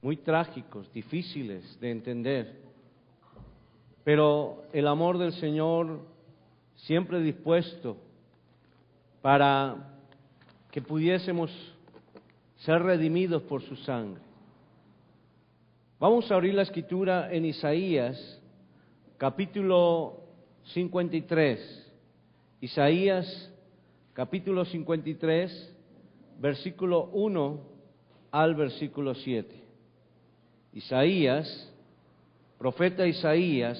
muy trágicos, difíciles de entender. Pero el amor del Señor siempre dispuesto para que pudiésemos ser redimidos por su sangre. Vamos a abrir la escritura en Isaías, capítulo 53. Isaías, capítulo 53, versículo 1 al versículo 7. Isaías, profeta Isaías,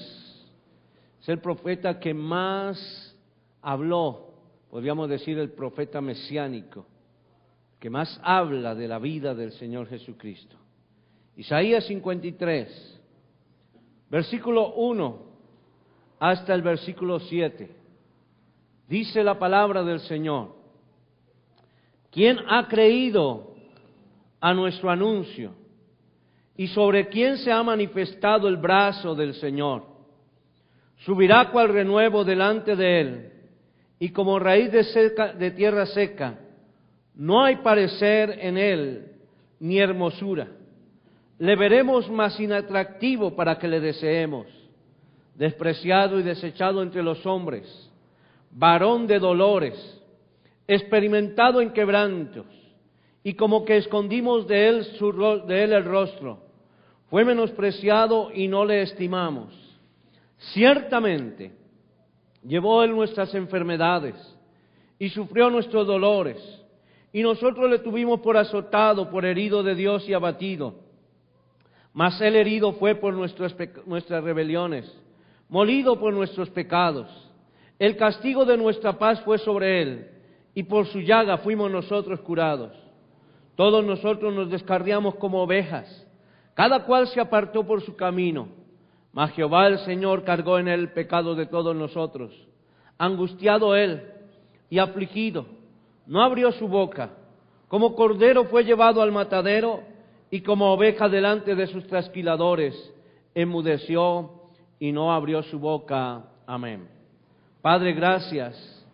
es el profeta que más habló, podríamos decir el profeta mesiánico, que más habla de la vida del Señor Jesucristo. Isaías 53, versículo 1 hasta el versículo 7. Dice la palabra del Señor: ¿Quién ha creído a nuestro anuncio? ¿Y sobre quién se ha manifestado el brazo del Señor? Subirá cual renuevo delante de él, y como raíz de tierra seca. No hay parecer en él, ni hermosura. Le veremos más inatractivo para que le deseemos. Despreciado y desechado entre los hombres, varón de dolores, experimentado en quebrantos, y como que escondimos de él el rostro. Fue menospreciado y no le estimamos. Ciertamente llevó él nuestras enfermedades y sufrió nuestros dolores, y nosotros le tuvimos por azotado, por herido de Dios y abatido. Mas él herido fue por nuestras rebeliones, molido por nuestros pecados. El castigo de nuestra paz fue sobre él, y por su llaga fuimos nosotros curados. Todos nosotros nos descarriamos como ovejas, cada cual se apartó por su camino, mas Jehová el Señor cargó en él el pecado de todos nosotros. Angustiado él y afligido, no abrió su boca. Como cordero fue llevado al matadero, y como oveja delante de sus trasquiladores, enmudeció y no abrió su boca. Amén. Padre, gracias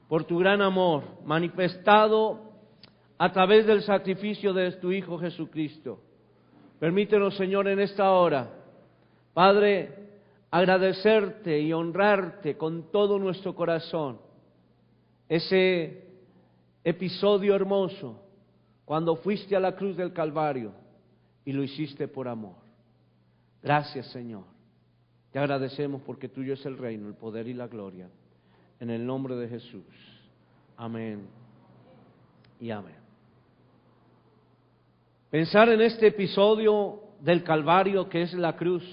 por tu gran amor manifestado a través del sacrificio de tu Hijo Jesucristo. Permítenos, Señor, en esta hora, Padre, agradecerte y honrarte con todo nuestro corazón ese episodio hermoso cuando fuiste a la cruz del Calvario y lo hiciste por amor. Gracias, Señor. Te agradecemos porque tuyo es el reino, el poder y la gloria. En el nombre de Jesús. Amén y amén. Pensar en este episodio del Calvario, que es la cruz,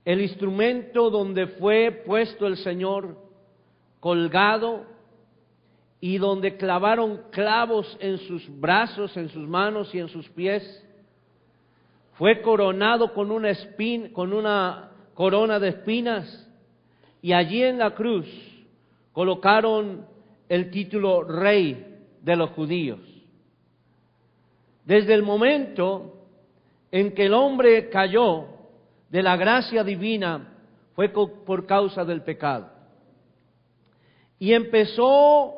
el instrumento donde fue puesto el Señor colgado y donde clavaron clavos en sus brazos, en sus manos y en sus pies, fue coronado con una corona de espinas, y allí en la cruz colocaron el título Rey de los judíos. Desde el momento en que el hombre cayó de la gracia divina, fue por causa del pecado. Y empezó,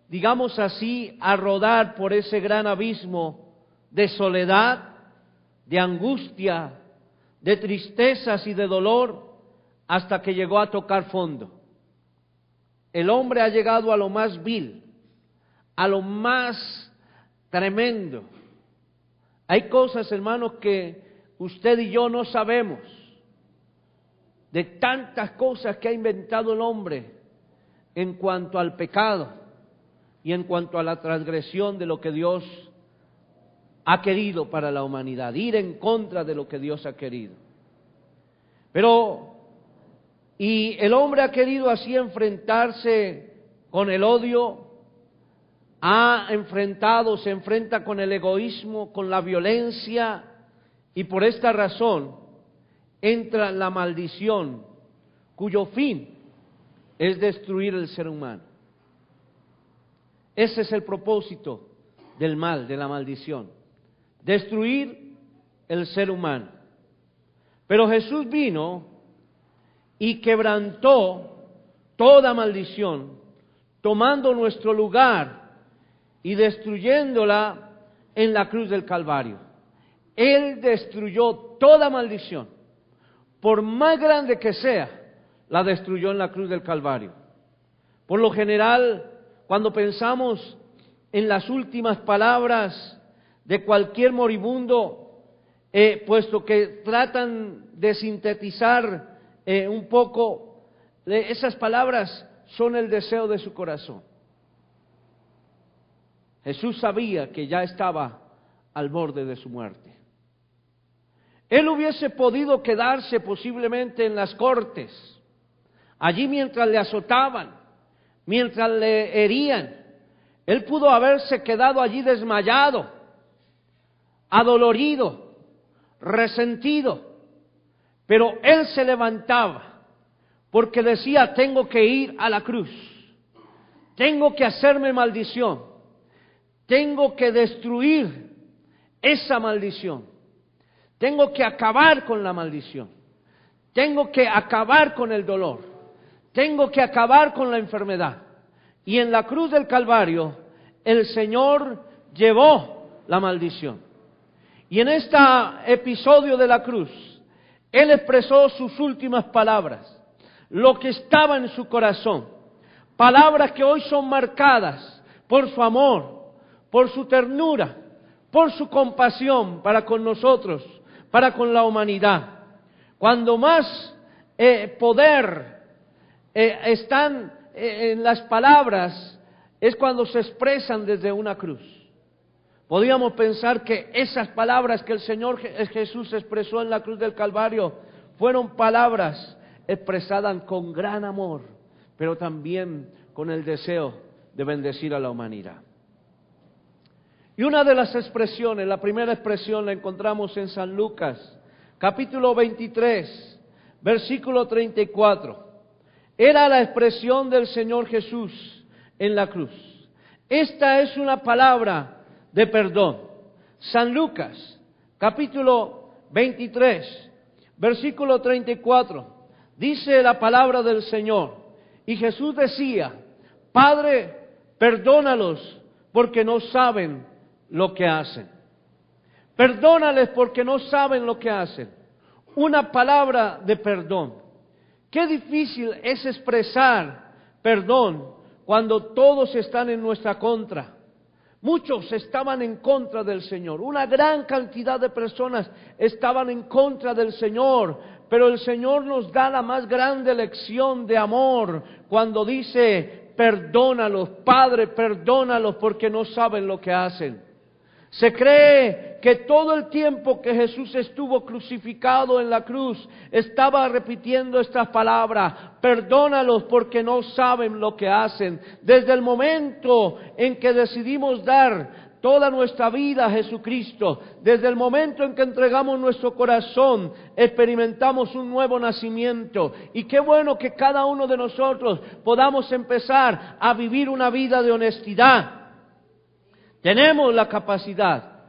digamos así, a rodar por ese gran abismo de soledad, de angustia, de tristezas y de dolor, hasta que llegó a tocar fondo. El hombre ha llegado a lo más vil, a lo más tremendo. Hay cosas, hermanos, que usted y yo no sabemos, de tantas cosas que ha inventado el hombre en cuanto al pecado y en cuanto a la transgresión de lo que Dios ha querido para la humanidad, ir en contra de lo que Dios ha querido. Y el hombre ha querido así enfrentarse con el odio, se enfrenta con el egoísmo, con la violencia, y por esta razón entra la maldición, cuyo fin es destruir el ser humano. Ese es el propósito del mal, de la maldición, destruir el ser humano. Pero Jesús vino y quebrantó toda maldición, tomando nuestro lugar y destruyéndola en la cruz del Calvario. Él destruyó toda maldición. Por más grande que sea, la destruyó en la cruz del Calvario. Por lo general, cuando pensamos en las últimas palabras de cualquier moribundo, puesto que tratan de sintetizar un poco, esas palabras son el deseo de su corazón. Jesús sabía que ya estaba al borde de su muerte. Él hubiese podido quedarse posiblemente en las cortes, allí mientras le azotaban, mientras le herían. Él pudo haberse quedado allí desmayado, adolorido, resentido, pero él se levantaba porque decía: tengo que ir a la cruz, tengo que hacerme maldición, tengo que destruir esa maldición, tengo que acabar con la maldición, tengo que acabar con el dolor, tengo que acabar con la enfermedad. Y en la cruz del Calvario el Señor llevó la maldición. Y en este episodio de la cruz, Él expresó sus últimas palabras, lo que estaba en su corazón, palabras que hoy son marcadas por su amor, por su ternura, por su compasión para con nosotros, para con la humanidad. Cuando más poder están en las palabras, es cuando se expresan desde una cruz. Podríamos pensar que esas palabras que el Señor Jesús expresó en la cruz del Calvario fueron palabras expresadas con gran amor, pero también con el deseo de bendecir a la humanidad. Y una de las expresiones, la primera expresión la encontramos en San Lucas, capítulo 23, versículo 34. Era la expresión del Señor Jesús en la cruz. Esta es una palabra de perdón. San Lucas, capítulo 23, versículo 34, dice la palabra del Señor. Y Jesús decía: Padre, perdónalos porque no saben lo que hacen. Perdónales porque no saben lo que hacen. Una palabra de perdón. Qué difícil es expresar perdón cuando todos están en nuestra contra. Muchos estaban en contra del Señor. Una gran cantidad de personas estaban en contra del Señor. Pero el Señor nos da la más grande lección de amor cuando dice: perdónalos, Padre, perdónalos porque no saben lo que hacen. Se cree que todo el tiempo que Jesús estuvo crucificado en la cruz, estaba repitiendo estas palabras: perdónalos porque no saben lo que hacen. Desde el momento en que decidimos dar toda nuestra vida a Jesucristo, desde el momento en que entregamos nuestro corazón, experimentamos un nuevo nacimiento. Y qué bueno que cada uno de nosotros podamos empezar a vivir una vida de honestidad. Tenemos la capacidad,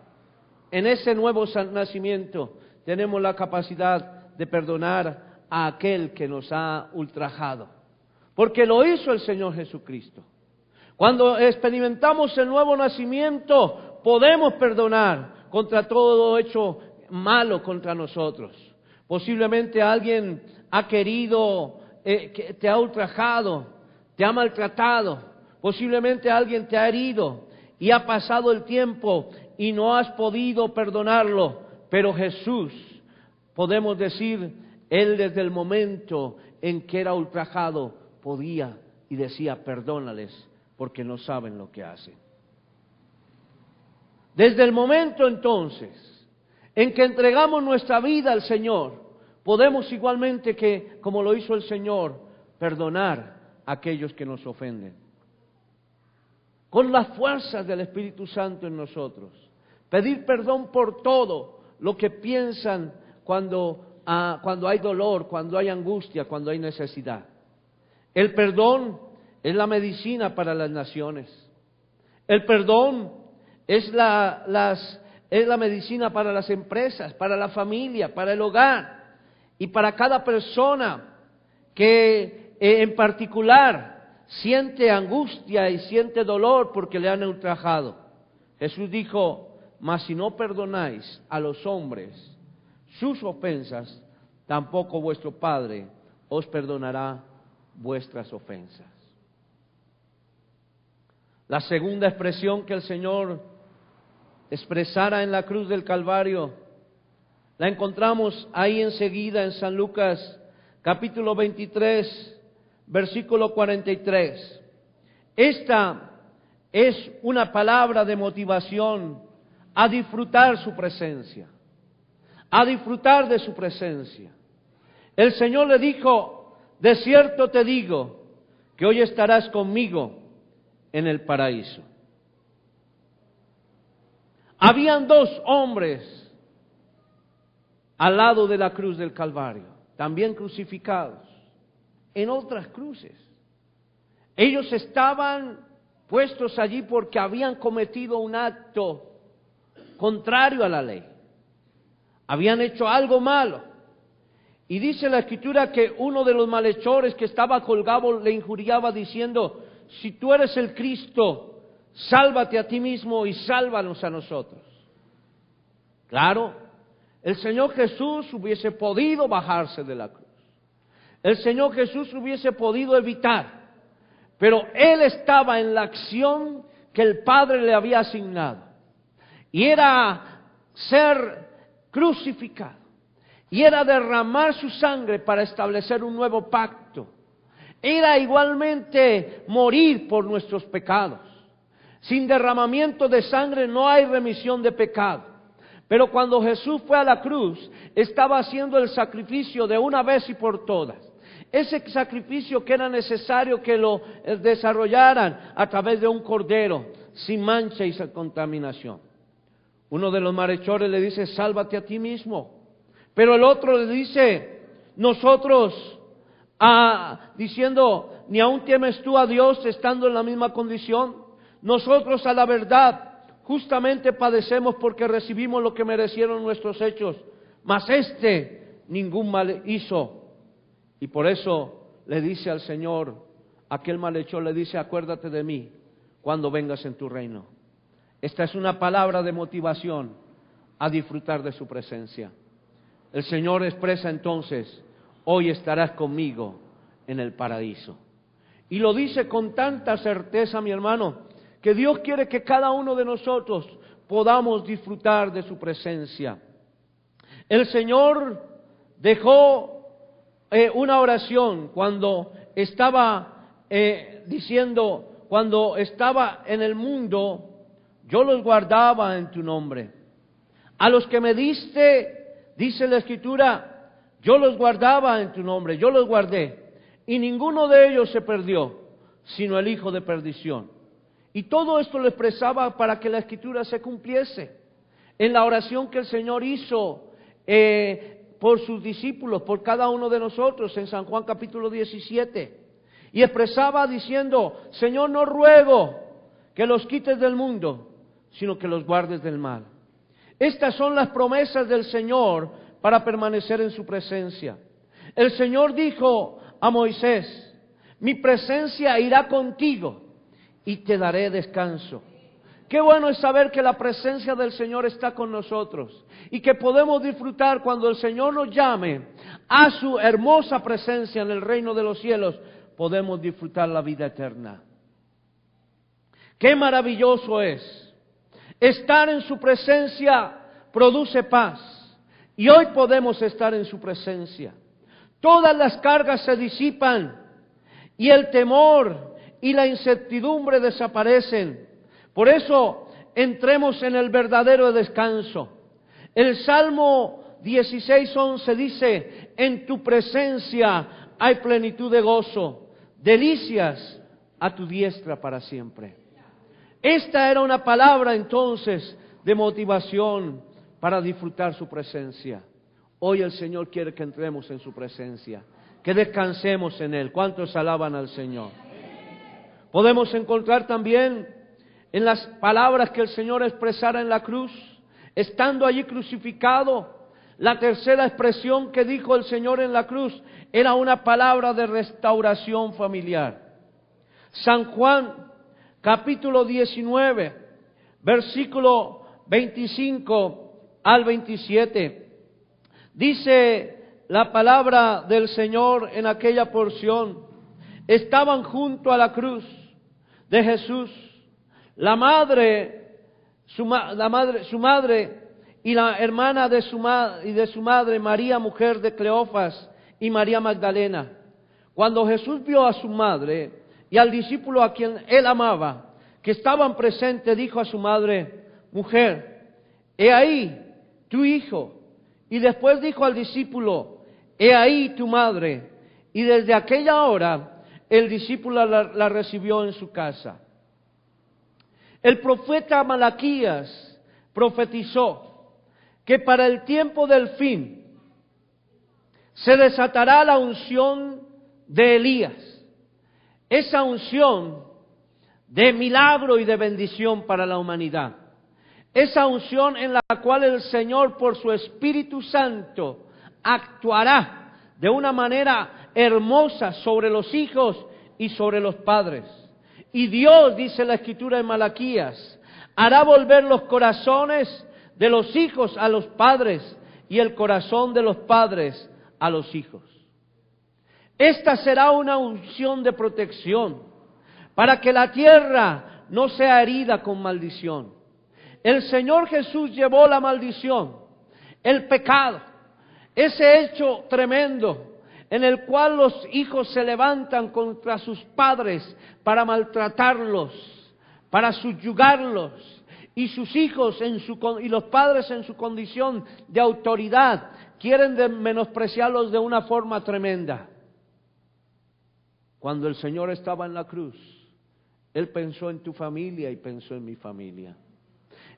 en ese nuevo nacimiento, tenemos la capacidad de perdonar a aquel que nos ha ultrajado, porque lo hizo el Señor Jesucristo. Cuando experimentamos el nuevo nacimiento, podemos perdonar contra todo hecho malo contra nosotros. Posiblemente alguien ha querido, te ha ultrajado, te ha maltratado, posiblemente alguien te ha herido, y ha pasado el tiempo y no has podido perdonarlo, pero Jesús, podemos decir, Él desde el momento en que era ultrajado, podía y decía: perdónales porque no saben lo que hacen. Desde el momento entonces en que entregamos nuestra vida al Señor, podemos igualmente que, como lo hizo el Señor, perdonar a aquellos que nos ofenden. Con las fuerzas del Espíritu Santo en nosotros. Pedir perdón por todo lo que piensan cuando hay dolor, cuando hay angustia, cuando hay necesidad. El perdón es la medicina para las naciones. El perdón es la medicina para las empresas, para la familia, para el hogar y para cada persona que en particular siente angustia y siente dolor porque le han ultrajado. Jesús dijo: mas si no perdonáis a los hombres sus ofensas, tampoco vuestro Padre os perdonará vuestras ofensas. La segunda expresión que el Señor expresara en la cruz del Calvario, la encontramos ahí enseguida en San Lucas, capítulo 23, versículo 43. Esta es una palabra de motivación a disfrutar su presencia, a disfrutar de su presencia. El Señor le dijo: de cierto te digo que hoy estarás conmigo en el paraíso. Habían dos hombres al lado de la cruz del Calvario, también crucificados, en otras cruces. Ellos estaban puestos allí porque habían cometido un acto contrario a la ley. Habían hecho algo malo. Y dice la Escritura que uno de los malhechores que estaba colgado le injuriaba diciendo: si tú eres el Cristo, sálvate a ti mismo y sálvanos a nosotros. Claro, el Señor Jesús hubiese podido bajarse de la cruz. El Señor Jesús hubiese podido evitar, pero Él estaba en la acción que el Padre le había asignado. Y era ser crucificado. Y era derramar su sangre para establecer un nuevo pacto. Era igualmente morir por nuestros pecados. Sin derramamiento de sangre no hay remisión de pecado. Pero cuando Jesús fue a la cruz, estaba haciendo el sacrificio de una vez y por todas. Ese sacrificio que era necesario que lo desarrollaran a través de un cordero, sin mancha y sin contaminación. Uno de los malhechores le dice: sálvate a ti mismo. Pero el otro le dice: nosotros, diciendo, ¿ni aún temes tú a Dios estando en la misma condición? Nosotros a la verdad justamente padecemos porque recibimos lo que merecieron nuestros hechos, mas ningún mal hizo. Y por eso le dice al Señor, aquel malhechor le dice: acuérdate de mí cuando vengas en tu reino. Esta es una palabra de motivación a disfrutar de su presencia. El Señor expresa entonces: hoy estarás conmigo en el paraíso. Y lo dice con tanta certeza, mi hermano, que Dios quiere que cada uno de nosotros podamos disfrutar de su presencia. El Señor dejó una oración cuando estaba diciendo: cuando estaba en el mundo, yo los guardaba en tu nombre. A los que me diste, dice la Escritura, yo los guardaba en tu nombre, yo los guardé. Y ninguno de ellos se perdió, sino el hijo de perdición. Y todo esto lo expresaba para que la Escritura se cumpliese. En la oración que el Señor hizo por sus discípulos, por cada uno de nosotros, en San Juan capítulo 17. Y expresaba diciendo: Señor, no ruego que los quites del mundo, sino que los guardes del mal. Estas son las promesas del Señor para permanecer en su presencia. El Señor dijo a Moisés: mi presencia irá contigo y te daré descanso. Qué bueno es saber que la presencia del Señor está con nosotros y que podemos disfrutar cuando el Señor nos llame a su hermosa presencia en el reino de los cielos. Podemos disfrutar la vida eterna. Qué maravilloso es. Estar en su presencia produce paz. Y hoy podemos estar en su presencia. Todas las cargas se disipan y el temor y la incertidumbre desaparecen. Por eso entremos en el verdadero descanso. El Salmo 16:11 dice: en tu presencia hay plenitud de gozo, delicias a tu diestra para siempre. Esta era una palabra entonces de motivación para disfrutar su presencia. Hoy el Señor quiere que entremos en su presencia, que descansemos en Él. ¿Cuántos alaban al Señor? Podemos encontrar también en las palabras que el Señor expresara en la cruz, estando allí crucificado, la tercera expresión que dijo el Señor en la cruz era una palabra de restauración familiar. San Juan, capítulo 19, versículo 25 al 27. Dice la palabra del Señor en aquella porción: estaban junto a la cruz de Jesús su madre y la hermana de su madre, María, mujer de Cleofas, y María Magdalena. Cuando Jesús vio a su madre y al discípulo a quien él amaba, que estaban presentes, dijo a su madre: mujer, he ahí tu hijo. Y después dijo al discípulo: he ahí tu madre. Y desde aquella hora el discípulo la recibió en su casa. El profeta Malaquías profetizó que para el tiempo del fin se desatará la unción de Elías, esa unción de milagro y de bendición para la humanidad, esa unción en la cual el Señor por su Espíritu Santo actuará de una manera hermosa sobre los hijos y sobre los padres. Y Dios, dice la Escritura en Malaquías, hará volver los corazones de los hijos a los padres y el corazón de los padres a los hijos. Esta será una unción de protección para que la tierra no sea herida con maldición. El Señor Jesús llevó la maldición, el pecado, ese hecho tremendo en el cual los hijos se levantan contra sus padres para maltratarlos, para subyugarlos, y sus hijos y los padres en su condición de autoridad quieren menospreciarlos de una forma tremenda. Cuando el Señor estaba en la cruz, Él pensó en tu familia y pensó en mi familia.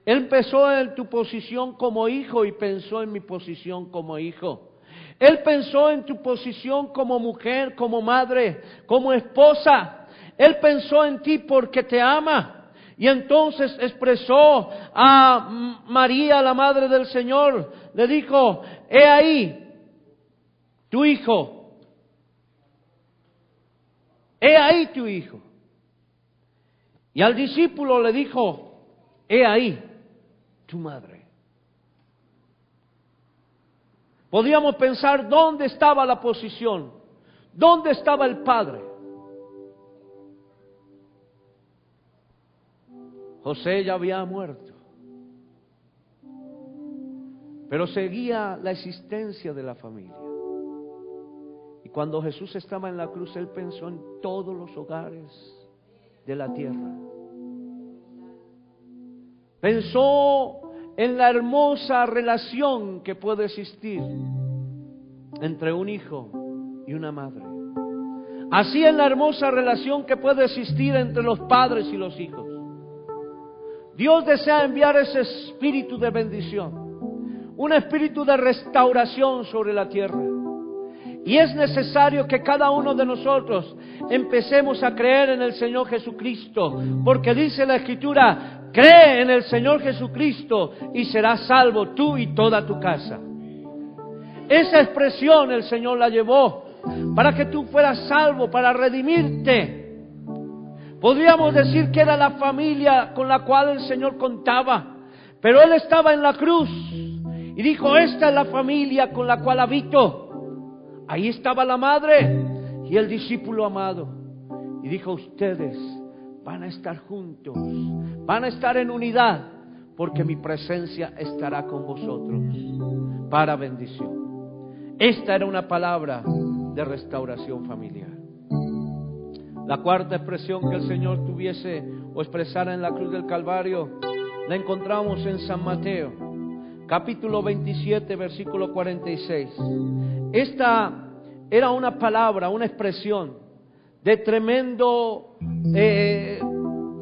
Él pensó en tu posición como hijo y pensó en mi posición como hijo. Él pensó en tu posición como mujer, como madre, como esposa. Él pensó en ti porque te ama. Y entonces expresó a María, la madre del Señor, le dijo: he ahí tu hijo. He ahí tu hijo. Y al discípulo le dijo: he ahí tu madre. Podíamos pensar dónde estaba la posición, dónde estaba el padre. José ya había muerto, pero seguía la existencia de la familia. Y cuando Jesús estaba en la cruz, Él pensó en todos los hogares de la tierra. Pensó en la hermosa relación que puede existir entre un hijo y una madre. Así en la hermosa relación que puede existir entre los padres y los hijos. Dios desea enviar ese espíritu de bendición, un espíritu de restauración sobre la tierra. Y es necesario que cada uno de nosotros empecemos a creer en el Señor Jesucristo, porque dice la Escritura: cree en el Señor Jesucristo y serás salvo tú y toda tu casa. Esa expresión el Señor la llevó para que tú fueras salvo, para redimirte. Podríamos decir que era la familia con la cual el Señor contaba, pero Él estaba en la cruz y dijo: esta es la familia con la cual habito. Ahí estaba la madre y el discípulo amado, y dijo: ustedes van a estar juntos, van a estar en unidad, porque mi presencia estará con vosotros para bendición. Esta era una palabra de restauración familiar. La cuarta expresión que el Señor tuviese o expresara en la cruz del Calvario la encontramos en San Mateo, capítulo 27, versículo 46. Esta era una palabra, una expresión de tremendo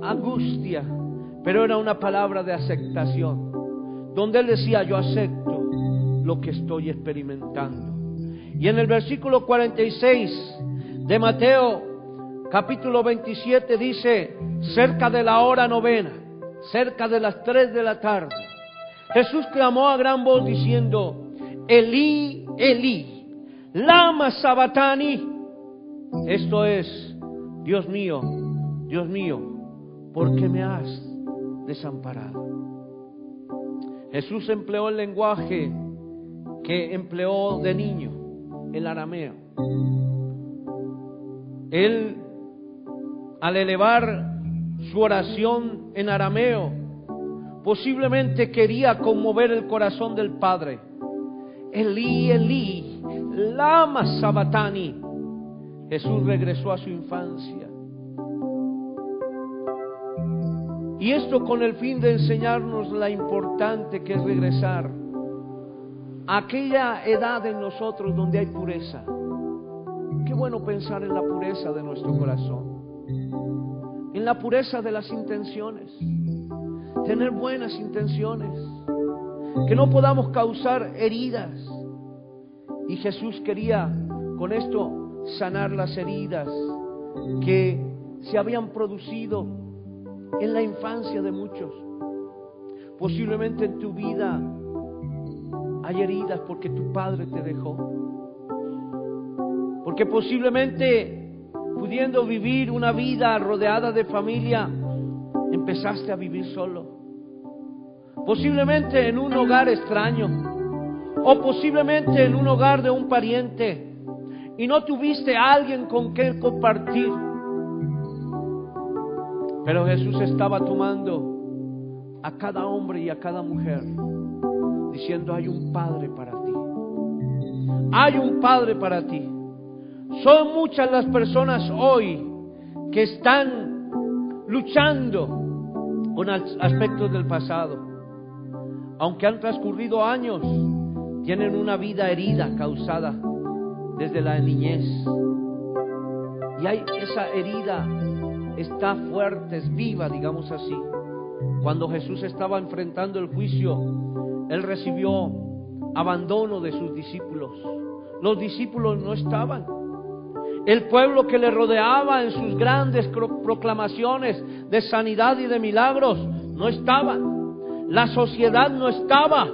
angustia, pero era una palabra de aceptación, donde Él decía: yo acepto lo que estoy experimentando. Y en el versículo 46 de Mateo, capítulo 27, dice: cerca de la hora novena, cerca de las 3 de la tarde, Jesús clamó a gran voz diciendo: Elí, Elí, lama sabatani. Esto es: Dios mío, ¿por qué me has desamparado? Jesús empleó el lenguaje que empleó de niño, el arameo. Él, al elevar su oración en arameo, posiblemente quería conmover el corazón del Padre. Elí, Elí, lama sabachthani. Jesús regresó a su infancia. Y esto con el fin de enseñarnos la importante que es regresar a aquella edad en nosotros donde hay pureza. Qué bueno pensar en la pureza de nuestro corazón, en la pureza de las intenciones, tener buenas intenciones, que no podamos causar heridas. Y Jesús quería con esto sanar las heridas que se habían producido en la infancia de muchos. Posiblemente en tu vida hay heridas porque tu padre te dejó, porque posiblemente pudiendo vivir una vida rodeada de familia, empezaste a vivir solo, posiblemente en un hogar extraño, o posiblemente en un hogar de un pariente, y no tuviste a alguien con quien compartir. Pero Jesús estaba tomando a cada hombre y a cada mujer, diciendo: hay un Padre para ti, hay un Padre para ti. Son muchas las personas hoy que están luchando con aspectos del pasado. Aunque han transcurrido años, tienen una vida herida causada desde la niñez. Y esa herida está fuerte, es viva, digamos así. Cuando Jesús estaba enfrentando el juicio, Él recibió abandono de sus discípulos. Los discípulos no estaban. El pueblo que le rodeaba en sus grandes proclamaciones de sanidad y de milagros no estaban. La sociedad no estaba.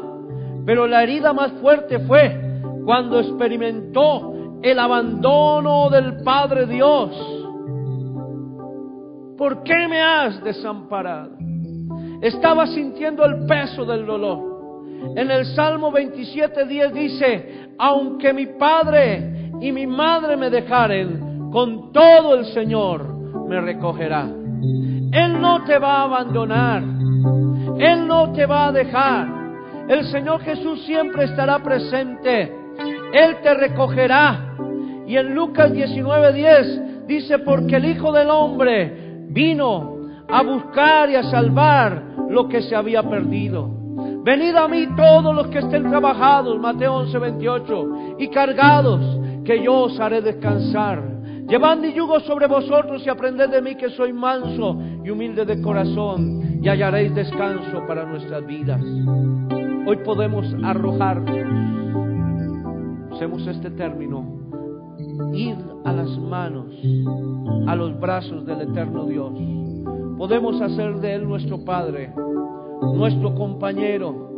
Pero la herida más fuerte fue cuando experimentó el abandono del Padre Dios. ¿Por qué me has desamparado? Estaba sintiendo el peso del dolor. En el Salmo 27:10 dice: aunque mi padre y mi madre me dejaren, con todo el Señor me recogerá. Él no te va a abandonar, Él no te va a dejar. El Señor Jesús siempre estará presente, Él te recogerá. Y en Lucas 19:10 dice: porque el Hijo del Hombre vino a buscar y a salvar lo que se había perdido. Venid a mí todos los que estén trabajados, Mateo 11:28, y cargados, que yo os haré descansar. Llevad mi yugo sobre vosotros y aprended de mí, que soy manso y humilde de corazón, y hallaréis descanso para nuestras vidas. Hoy podemos arrojarnos, usemos este término, ir a las manos, a los brazos del eterno Dios. Podemos hacer de Él nuestro Padre, nuestro compañero,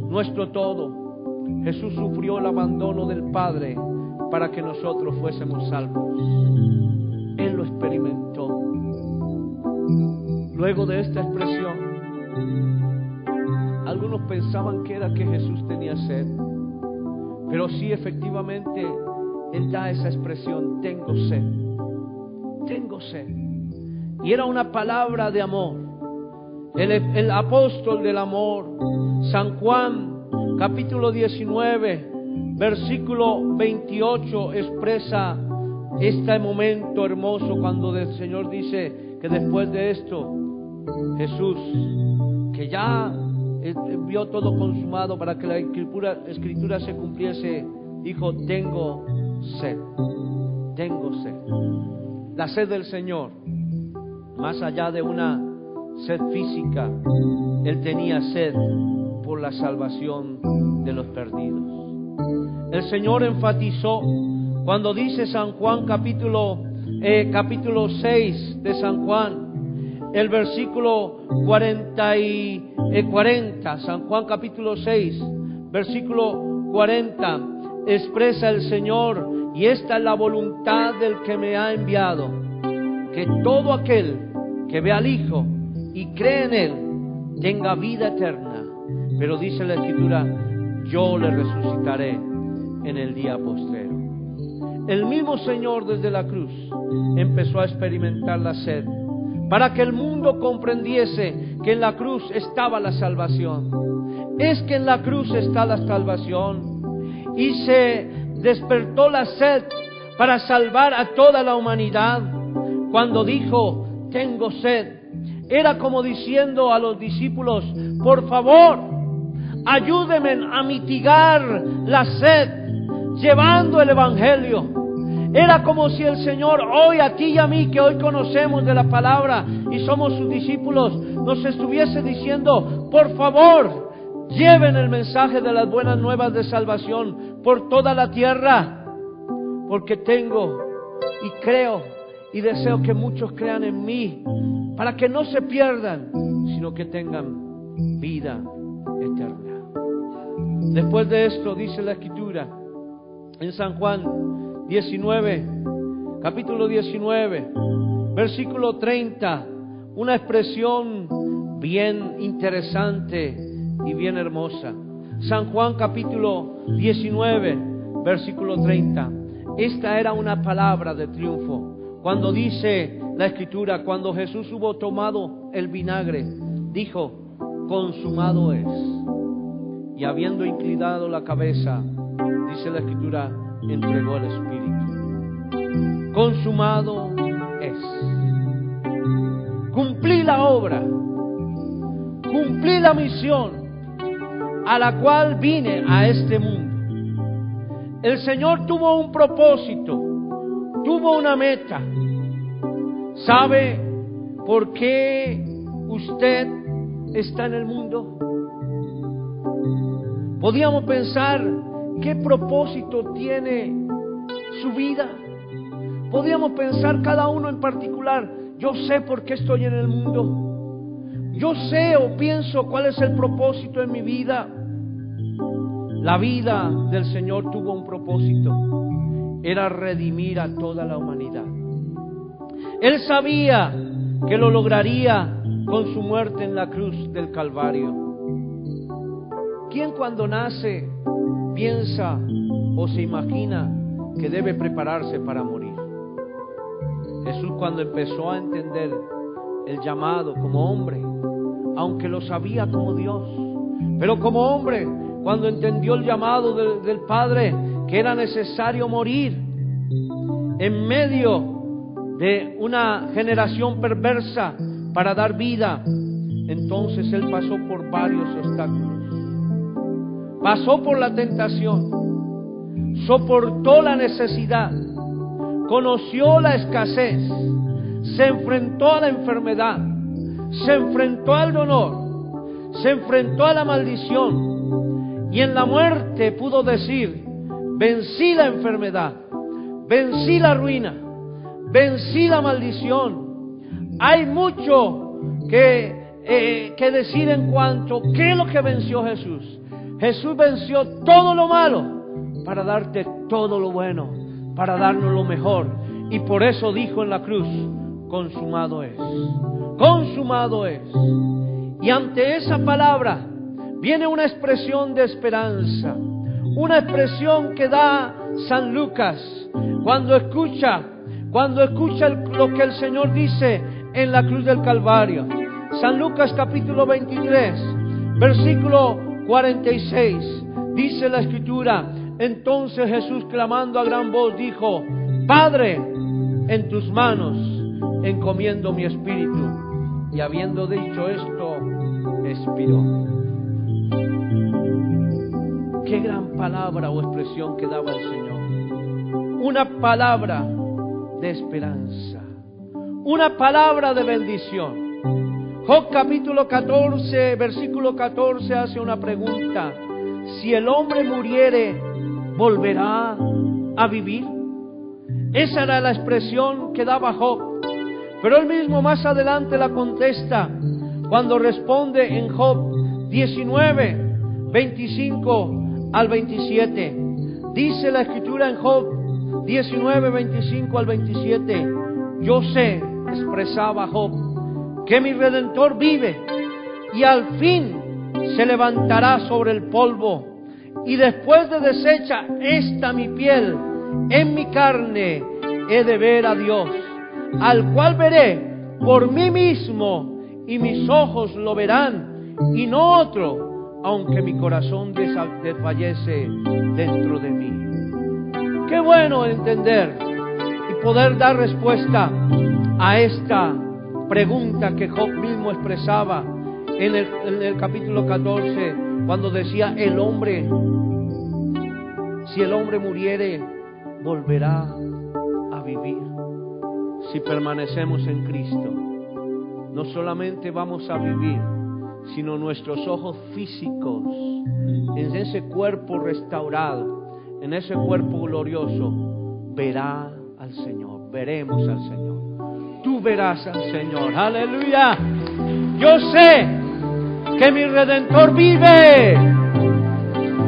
nuestro todo. Jesús sufrió el abandono del Padre para que nosotros fuésemos salvos. Él lo experimentó. Luego de esta expresión, algunos pensaban que era que Jesús tenía sed, pero sí, efectivamente, Él da esa expresión: tengo sed, tengo sed. Y era una palabra de amor. El apóstol del amor, San Juan, capítulo 19, versículo 28, expresa este momento hermoso cuando el Señor dice que después de esto, Jesús, que ya vio todo consumado para que la escritura se cumpliese, dijo: tengo sed, tengo sed. La sed del Señor, más allá de una sed física, Él tenía sed por la salvación de los perdidos. El Señor enfatizó cuando dice San Juan capítulo 6 de San Juan, el versículo 40, San Juan capítulo 6, versículo 40, expresa el Señor: y esta es la voluntad del que me ha enviado, que todo aquel que ve al Hijo y cree en Él tenga vida eterna, pero dice la Escritura, yo le resucitaré en el día postrero. El mismo Señor desde la cruz empezó a experimentar la sed, para que el mundo comprendiese que en la cruz estaba la salvación. Es que en la cruz está la salvación, y se despertó la sed para salvar a toda la humanidad. Cuando dijo, tengo sed, era como diciendo a los discípulos, por favor, ayúdenme a mitigar la sed, llevando el Evangelio. Era como si el Señor hoy a ti y a mí, que hoy conocemos de la palabra y somos sus discípulos, nos estuviese diciendo, por favor, lleven el mensaje de las buenas nuevas de salvación por toda la tierra, porque tengo y creo y deseo que muchos crean en mí, para que no se pierdan, sino que tengan vida eterna. Después de esto dice la Escritura en San Juan 19, capítulo 19, versículo 30, una expresión bien interesante y bien hermosa. San Juan capítulo 19, versículo 30. Esta era una palabra de triunfo. Cuando dice la Escritura, cuando Jesús hubo tomado el vinagre, dijo, consumado es. Y habiendo inclinado la cabeza, dice la Escritura, entregó el Espíritu. Consumado es. Cumplí la obra, cumplí la misión a la cual vine a este mundo. El Señor tuvo un propósito, tuvo una meta. ¿Sabe por qué usted está en el mundo? Podríamos pensar, ¿qué propósito tiene su vida? Podríamos pensar cada uno en particular, yo sé por qué estoy en el mundo. Yo sé o pienso cuál es el propósito en mi vida. La vida del Señor tuvo un propósito, era redimir a toda la humanidad. Él sabía que lo lograría con su muerte en la cruz del Calvario. ¿Quién cuando nace piensa o se imagina que debe prepararse para morir? Jesús, cuando empezó a entender el llamado como hombre, aunque lo sabía como Dios, pero como hombre, cuando entendió el llamado del Padre, que era necesario morir en medio de una generación perversa para dar vida, entonces Él pasó por varios obstáculos. Pasó por la tentación, soportó la necesidad, conoció la escasez, se enfrentó a la enfermedad, se enfrentó al dolor, se enfrentó a la maldición, y en la muerte pudo decir, vencí la enfermedad, vencí la ruina, vencí la maldición. Hay mucho que decir en cuanto a qué es lo que venció Jesús. Jesús venció todo lo malo para darte todo lo bueno, para darnos lo mejor. Y por eso dijo en la cruz, consumado es. Consumado es. Y ante esa palabra viene una expresión de esperanza, una expresión que da San Lucas cuando escucha lo que el Señor dice en la cruz del Calvario. San Lucas capítulo 23, versículo 46, dice la Escritura, entonces Jesús clamando a gran voz dijo, Padre, en tus manos encomiendo mi espíritu. Y habiendo dicho esto, expiró. Qué gran palabra o expresión que daba el Señor. Una palabra de esperanza, una palabra de bendición. Job capítulo 14, versículo 14 hace una pregunta. Si el hombre muriere, ¿volverá a vivir? Esa era la expresión que daba Job. Pero él mismo más adelante la contesta cuando responde en Job 19, 25 al 27. Dice la Escritura en Job 19, 25 al 27. Yo sé, expresaba Job, que mi Redentor vive y al fin se levantará sobre el polvo, y después de deshecha esta mi piel, en mi carne he de ver a Dios, al cual veré por mí mismo, y mis ojos lo verán, y no otro, aunque mi corazón desfallece dentro de mí. Qué bueno entender y poder dar respuesta a esta pregunta que Job mismo expresaba en el capítulo 14, cuando decía: el hombre, si el hombre muriere, volverá a vivir. Si permanecemos en Cristo, no solamente vamos a vivir, sino nuestros ojos físicos, en ese cuerpo restaurado, en ese cuerpo glorioso, verá al Señor, veremos al Señor. Tú verás al Señor, aleluya. Yo sé que mi Redentor vive,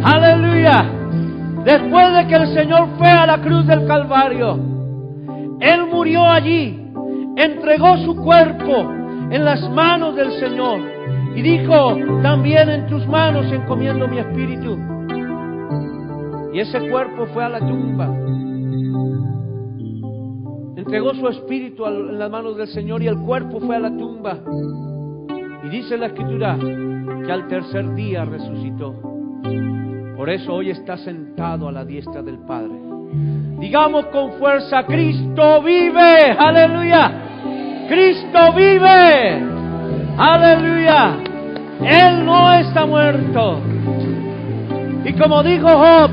aleluya. Después de que el Señor fue a la cruz del Calvario, Él murió allí, entregó su cuerpo en las manos del Señor y dijo: también en tus manos encomiendo mi espíritu. Y ese cuerpo fue a la tumba, entregó su espíritu en las manos del Señor, y el cuerpo fue a la tumba. Y dice la Escritura que al tercer día resucitó. Por eso hoy está sentado a la diestra del Padre. Digamos con fuerza: Cristo vive, aleluya. Cristo vive, aleluya. Él no está muerto. Y como dijo Job,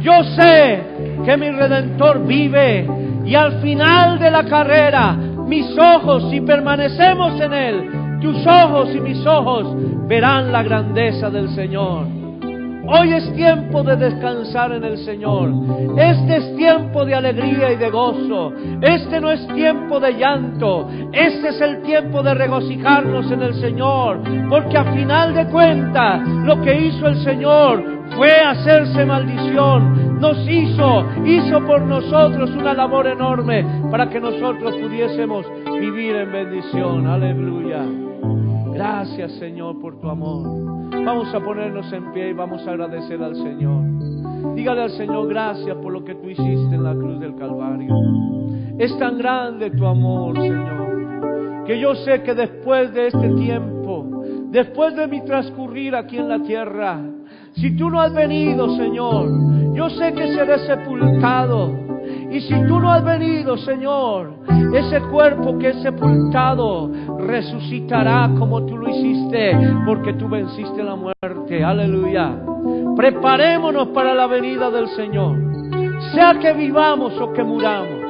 yo sé que mi Redentor vive, y al final de la carrera, mis ojos, si permanecemos en Él, tus ojos y mis ojos verán la grandeza del Señor. Hoy es tiempo de descansar en el Señor. Este es tiempo de alegría y de gozo. Este no es tiempo de llanto. Este es el tiempo de regocijarnos en el Señor. Porque a final de cuentas, lo que hizo el Señor fue hacerse maldición. Nos hizo por nosotros una labor enorme para que nosotros pudiésemos vivir en bendición. Aleluya. Gracias, Señor, por tu amor. Vamos a ponernos en pie y vamos a agradecer al Señor. Dígale al Señor: gracias por lo que tú hiciste en la cruz del Calvario. Es tan grande tu amor, Señor, que yo sé que después de este tiempo, después de mi transcurrir aquí en la tierra, si tú no has venido, Señor, yo sé que seré sepultado. Y si tú no has venido, Señor, ese cuerpo que es sepultado resucitará como tú lo hiciste, porque tú venciste la muerte. Aleluya. Preparémonos para la venida del Señor. Sea que vivamos o que muramos,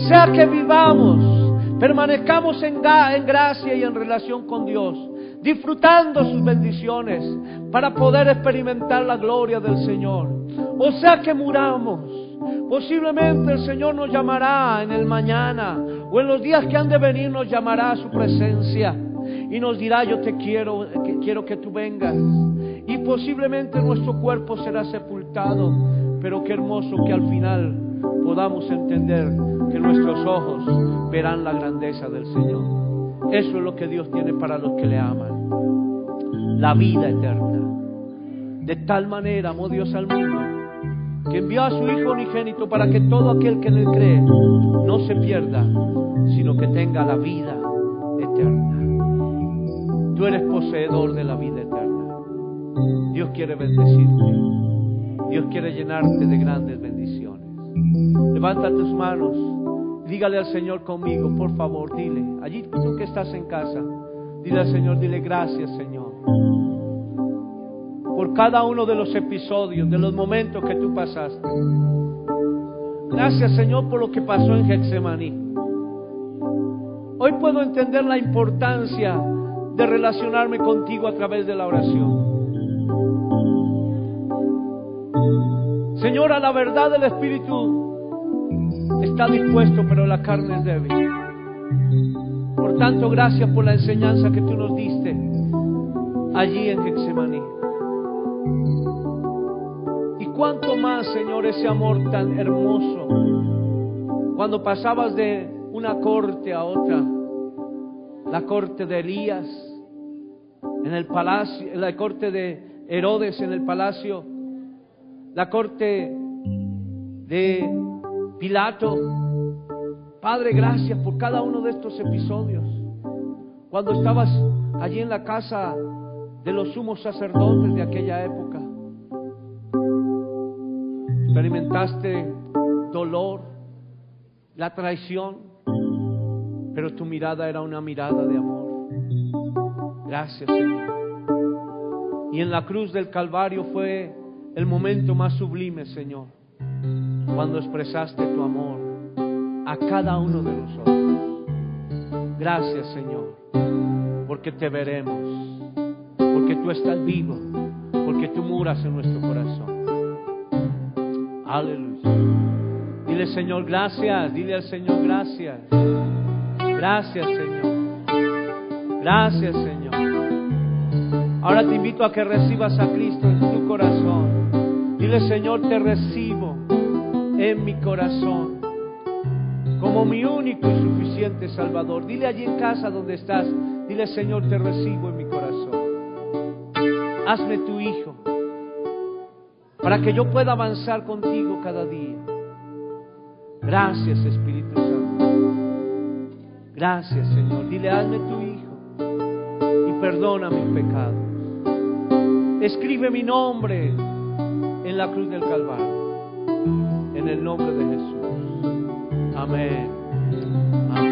sea que vivamos, permanezcamos en gracia y en relación con Dios, disfrutando sus bendiciones para poder experimentar la gloria del Señor. O sea que muramos, posiblemente el Señor nos llamará en el mañana o en los días que han de venir, nos llamará a su presencia y nos dirá: yo te quiero que tú vengas. Y posiblemente nuestro cuerpo será sepultado, pero qué hermoso que al final podamos entender que nuestros ojos verán la grandeza del Señor. Eso es lo que Dios tiene para los que le aman, la vida eterna. De tal manera amó Dios al mundo, que envió a su Hijo unigénito para que todo aquel que en Él cree no se pierda, sino que tenga la vida eterna. Tú eres poseedor de la vida eterna. Dios quiere bendecirte. Dios quiere llenarte de grandes bendiciones. Levanta tus manos. Dígale al Señor conmigo, por favor, dile. Allí tú que estás en casa, dile al Señor, dile: gracias, Señor, por cada uno de los episodios, de los momentos que tú pasaste. Gracias, Señor, por lo que pasó en Getsemaní. Hoy puedo entender la importancia de relacionarme contigo a través de la oración. Señor, a la verdad del Espíritu está dispuesto, pero la carne es débil. Por tanto, gracias por la enseñanza que tú nos diste allí en Getsemaní. Y cuánto más, Señor, ese amor tan hermoso cuando pasabas de una corte a otra, la corte de Elías, en el palacio, en la corte de Herodes, en el palacio, la corte de Pilato. Padre, gracias por cada uno de estos episodios. Cuando estabas allí en la casa de los sumos sacerdotes de aquella época, experimentaste dolor, la traición, pero tu mirada era una mirada de amor. Gracias, Señor. Y en la cruz del Calvario fue el momento más sublime, Señor, cuando expresaste tu amor a cada uno de nosotros. Gracias, Señor, porque te veremos, porque tú estás vivo, porque tú moras en nuestro corazón. Aleluya. Dile, Señor, gracias. Dile al Señor, gracias. Gracias, Señor. Gracias, Señor. Ahora te invito a que recibas a Cristo en tu corazón. Dile, Señor, te recibo en mi corazón como mi único y suficiente Salvador. Dile allí en casa donde estás, dile, Señor, te recibo en mi corazón. Hazme tu hijo para que yo pueda avanzar contigo cada día. Gracias, Espíritu Santo. Gracias, Señor. Dile, hazme tu hijo y perdona mis pecados. Escribe mi nombre en la cruz del Calvario, en el nombre de Jesús. Amén. Amén.